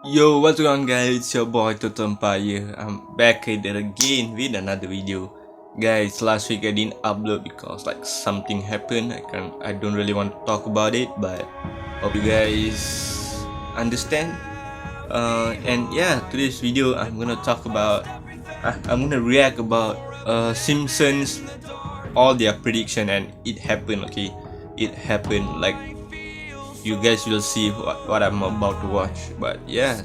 Yo, what's going on guys, it's your boy Totempa here. I'm back at it again with another video. Guys, last week I didn't upload because like something happened. I don't really want to talk about it, but hope you guys understand. And yeah, today's video I'm gonna talk about I'm gonna react about Simpsons, all their prediction, and it happened. Okay, it happened. Like, you guys will see what I'm about to watch. But yeah,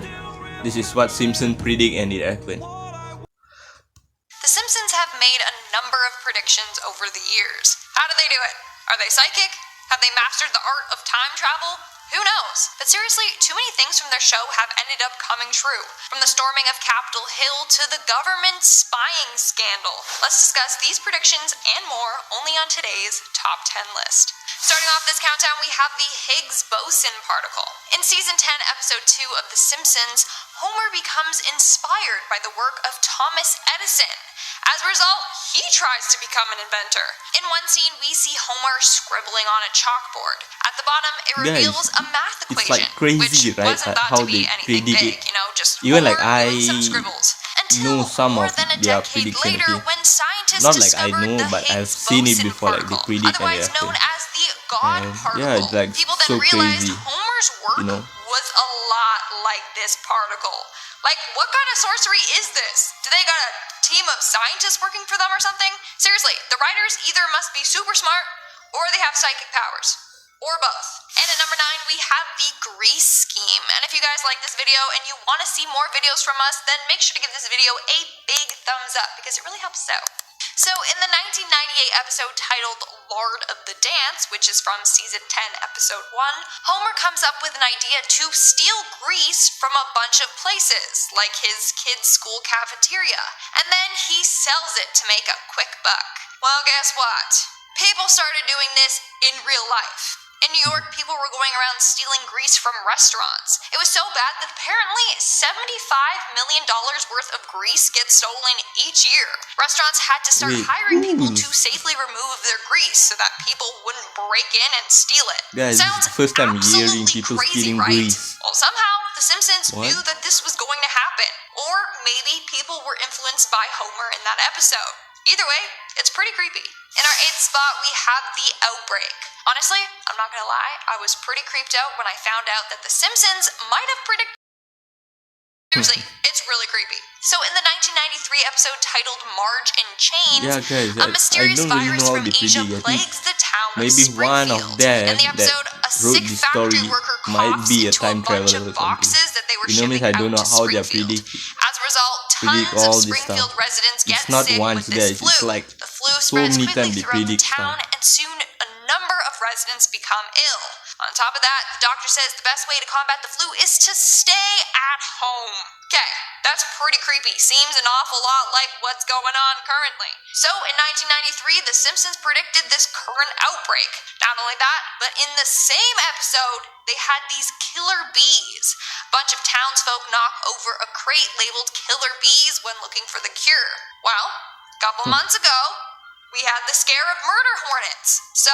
this is what Simpsons predict and it happened. The Simpsons have made a number of predictions over the years. How do they do it? Are they psychic? Have they mastered the art of time travel? Who knows? But seriously, too many things from their show have ended up coming true. From the storming of Capitol Hill to the government spying scandal. Let's discuss these predictions and more only on today's Top 10 list. Starting off this countdown, we have the Higgs boson particle. In Season 10, Episode 2 of The Simpsons, Homer becomes inspired by the work of Thomas Edison. As a result, he tries to become an inventor. In one scene, we see Homer scribbling on a chalkboard. At the bottom, it reveals a math equation, it's like crazy, which right? wasn't thought How to be they anything predict big, it. just Even Homer like I doing some scribbles. know Until some more of than a their decade prediction, later, okay? when scientists Not like I discovered know, the but I've Higgs seen it boson before, like they particle, predict and it otherwise known happen. as the God And particle. yeah, it's like People then so realized crazy, Homer's work was a lot like this particle. Like, what kind of sorcery is this? Do they got a team of scientists working for them or something? Seriously, the writers either must be super smart or they have psychic powers. Or both. And at number 9, we have the grease scheme. And if you guys like this video and you want to see more videos from us, then make sure to give this video a big thumbs up because it really helps us out. So in the 1998 episode titled Lord of the Dance, which is from Season 10, Episode 1, Homer comes up with an idea to steal grease from a bunch of places, like his kid's school cafeteria, and then he sells it to make a quick buck. Well, guess what? People started doing this in real life. In New York, people were going around stealing grease from restaurants. It was so bad that apparently $75 million worth of grease gets stolen each year. Restaurants had to start hiring people to safely remove their grease so that people wouldn't break in and steal it. guys. Sounds This is the first time hearing absolutely people crazy, stealing right? grease. Well, somehow the Simpsons What? knew that this was going to happen. Or maybe people were influenced by Homer in that episode. Either way, it's pretty creepy. In our 8th spot, we have the outbreak. Honestly, I'm not gonna lie, I was pretty creeped out when I found out that The Simpsons might have predicted. Seriously, it's really creepy. So in the 1993 episode titled Marge in Chains, a mysterious virus from Asia plagues the town of Maybe one of Springfield. them In the episode, a wrote sick this factory story worker might coughs be a into time a bunch traveler or of something. boxes that they were You know, shipping means I don't out know to how they Springfield. predict As a result, predict tons of all this Springfield stuff. residents get It's not sick once, with this guys. flu. It's like The flu so spreads many quickly times they throughout the predict town, stuff. and soon a number of residents become ill. On top of that, the doctor says the best way to combat the flu is to stay at home. Okay, that's pretty creepy. Seems an awful lot like what's going on currently. So in 1993, The Simpsons predicted this current outbreak. Not only that, but in the same episode, they had these killer bees. A bunch of townsfolk knock over a crate labeled killer bees when looking for the cure. Well, a couple months ago, we had the scare of murder hornets. So,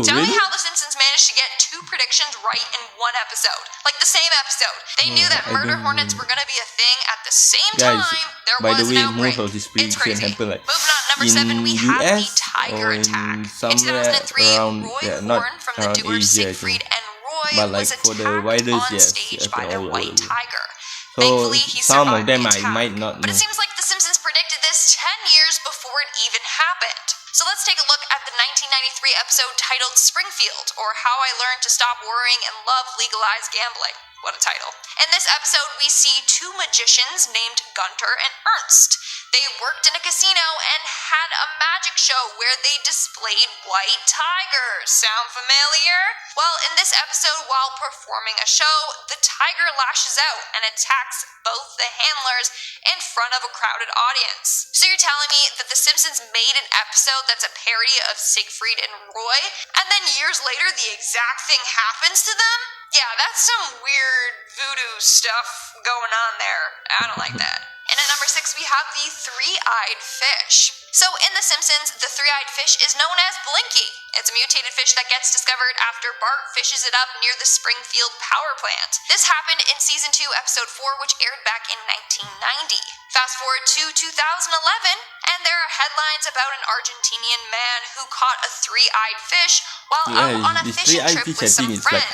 tell me how The Simpsons managed to get 2 predictions right in one episode. Like the same episode. They knew that murder hornets were going to be a thing at the same time there by was the an way, outbreak. most of this It's prediction crazy. happen like Moving on to number 7, we in have the US tiger or in attack. In somewhere 2003, around, Roy yeah, not Horn from the around duos Asia, I Siegfried think. and Roy But like was for attacked the virus, on yes, stage it by a happened all white over. tiger. So Thankfully, he some survived of them the I attack. might not But know. it seems like The Simpsons predicted this 10 years before it even happened. So let's take a look at the 1993 episode titled Springfield, or How I Learned to Stop Worrying and Love Legalized Gambling. What a title. In this episode, we see 2 magicians named Gunter and Ernst. They worked in a casino and had a magic show where they displayed white tigers. Sound familiar? Well, in this episode, while performing a show, the tiger lashes out and attacks both the handlers in front of a crowded audience. So you're telling me that The Simpsons made an episode that's a parody of Siegfried and Roy, and then years later the exact thing happens to them? Yeah, that's some weird voodoo stuff going on there. I don't like that. And at number 6, we have the three-eyed fish. So in The Simpsons, the three-eyed fish is known as Blinky. It's a mutated fish that gets discovered after Bart fishes it up near the Springfield power plant. This happened in season 2, episode 4, which aired back in 1990. Fast forward to 2011, and there are headlines about an Argentinian man who caught a three-eyed fish while out on a fishing trip with some friends.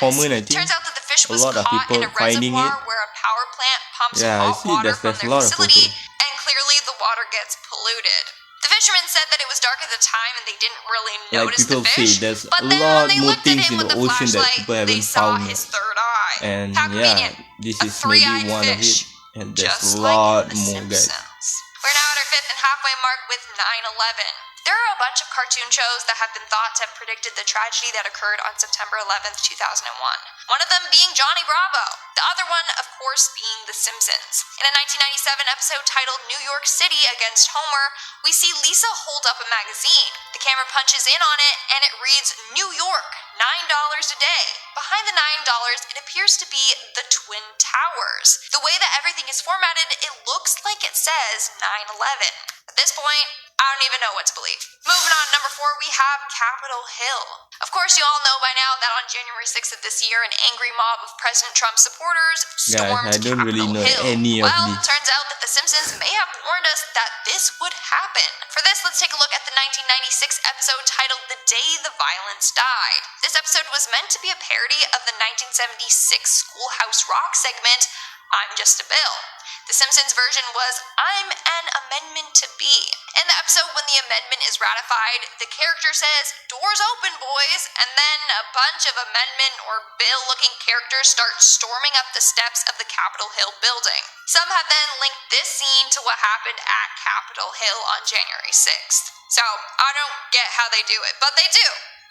Turns out that the fish was caught in a reservoir where a power plant pumps hot water from their facility, and clearly the water gets polluted. The fishermen said that it was dark at the time and they didn't really notice the fish, but then when they looked at him with the flashlight, they saw his third eye. And yeah, this is maybe one of it, and there's a lot more, guys. We're now at our 5th and halfway mark with 9/11. There are a bunch of cartoon shows that have been thought to have predicted the tragedy that occurred on September 11th, 2001. One of them being Johnny Bravo. The other one, of course, being The Simpsons. In a 1997 episode titled New York City Against Homer, we see Lisa hold up a magazine. The camera punches in on it, and it reads, New York, $9 a day. Behind the $9, it appears to be the Twin Towers. The way that everything is formatted, it looks like it says 9/11. At this point, I don't even know what to believe. Moving on, number 4, we have Capitol Hill. Of course, you all know by now that on January 6th of this year, an angry mob of President Trump supporters stormed Capitol Hill. Well, turns out that The Simpsons may have warned us that this would happen. For this, let's take a look at the 1996 episode titled The Day the Violence Died. This episode was meant to be a parody of the 1976 Schoolhouse Rock segment, I'm Just a Bill. The Simpsons version was, I'm an amendment to be. In the episode when the amendment is ratified, the character says, doors open, boys, and then a bunch of amendment or bill-looking characters start storming up the steps of the Capitol Hill building. Some have then linked this scene to what happened at Capitol Hill on January 6th. So, I don't get how they do it, but they do.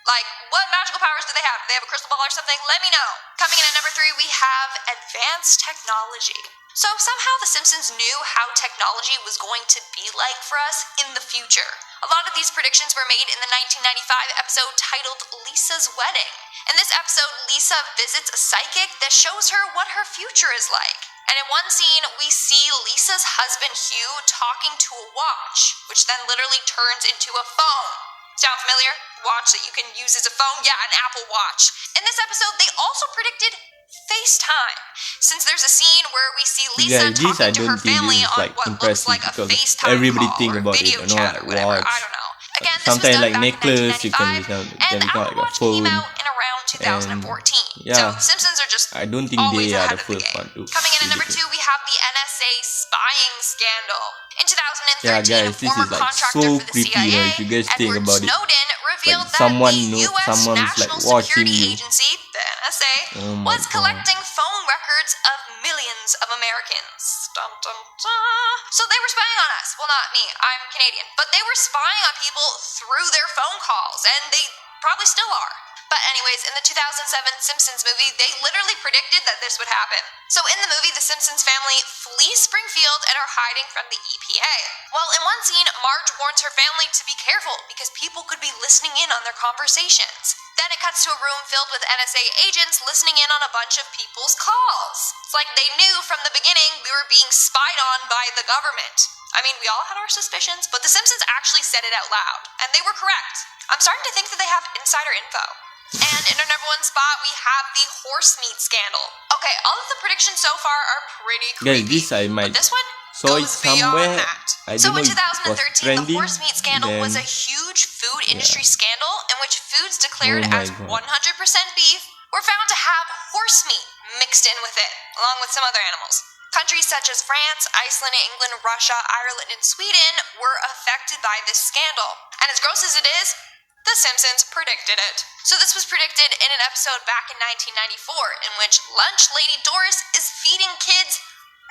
Like, what magical powers do they have? Do they have a crystal ball or something? Let me know. Coming in at number 3, we have advanced technology. So somehow The Simpsons knew how technology was going to be like for us in the future. A lot of these predictions were made in the 1995 episode titled Lisa's Wedding. In this episode, Lisa visits a psychic that shows her what her future is like. And in one scene, we see Lisa's husband Hugh talking to a watch, which then literally turns into a phone. Sound familiar? Watch that you can use as a phone? Yeah, an Apple Watch. In this episode, they also predicted FaceTime, since there's a scene where we see Lisa talking to her family on what looks like a FaceTime call or video chat or whatever, I don't know. Again, this was done back in 1995, and the Apple Watch came out in around 2014. So Simpsons are just always ahead of the game. Coming in at number 2, we have the NSA spying scandal. In 2013, former contractor for the CIA, Edward Snowden, revealed that the U.S. National Security Agency, the NSA, was collecting phone records of millions of Americans. Dun, dun, dun. So they were spying on us. Well, not me. I'm Canadian. But they were spying on people through their phone calls, and they probably still are. But anyways, in the 2007 Simpsons movie, they literally predicted that this would happen. So in the movie, the Simpsons family flee Springfield and are hiding from the EPA. Well, in one scene, Marge warns her family to be careful because people could be listening in on their conversations. Then it cuts to a room filled with NSA agents listening in on a bunch of people's calls. It's like they knew from the beginning we were being spied on by the government. I mean, we all had our suspicions, but the Simpsons actually said it out loud, and they were correct. I'm starting to think that they have insider info. And in our number 1 spot, we have the horse meat scandal. Okay, all of the predictions so far are pretty creepy. But this one goes beyond that. So in 2013, the horse meat scandal was a huge food industry scandal in which foods declared as 100% beef were found to have horse meat mixed in with it, along with some other animals. Countries such as France, Iceland, England, Russia, Ireland, and Sweden were affected by this scandal. And as gross as it is, The Simpsons predicted it. So this was predicted in an episode back in 1994 in which lunch lady Doris is feeding kids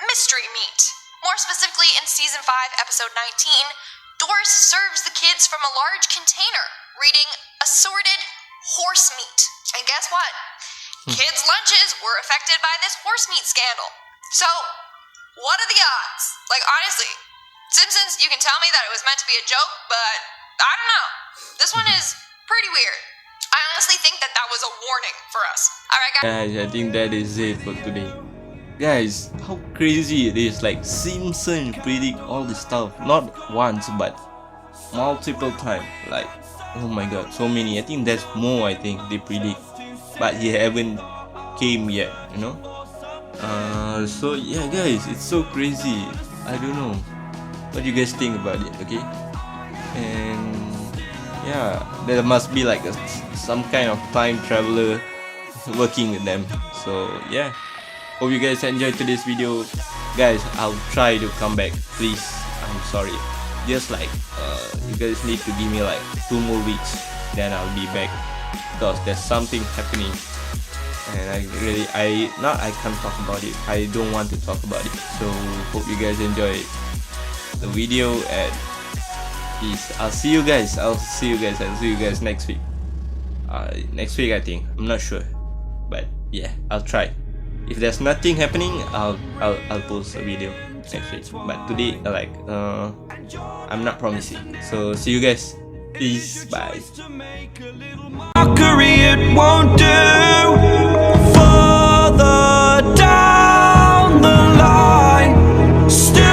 mystery meat. More specifically, in season 5, episode 19, Doris serves the kids from a large container, reading assorted horse meat. And guess what? Kids' lunches were affected by this horse meat scandal. So, what are the odds? Like, honestly, Simpsons, you can tell me that it was meant to be a joke, but I don't know. This one is pretty weird. I honestly think that that was a warning for us. Alright, guys. Guys, I think that is it for today. guys, how crazy it is. Like Simpsons predict all this stuff, not once but multiple times. Like, oh my god, so many. I think there's more. I think they predict, but he haven't came yet. So yeah, guys, it's so crazy. I don't know. What do you guys think about it? Okay, and yeah, there must be like some kind of time traveler working with them. So yeah, hope you guys enjoyed today's video. Guys, I'll try to come back, please. I'm sorry, just like you guys need to give me like 2 more weeks, then I'll be back, because there's something happening and I can't talk about it. I don't want to talk about it. So hope you guys enjoy the video, and peace. I'll see you guys next week. Next week, I think. I'm not sure, but yeah, I'll try. If there's nothing happening, I'll post a video next week. But today, like, I'm not promising. So see you guys. Peace. Bye. Mockery, it won't do.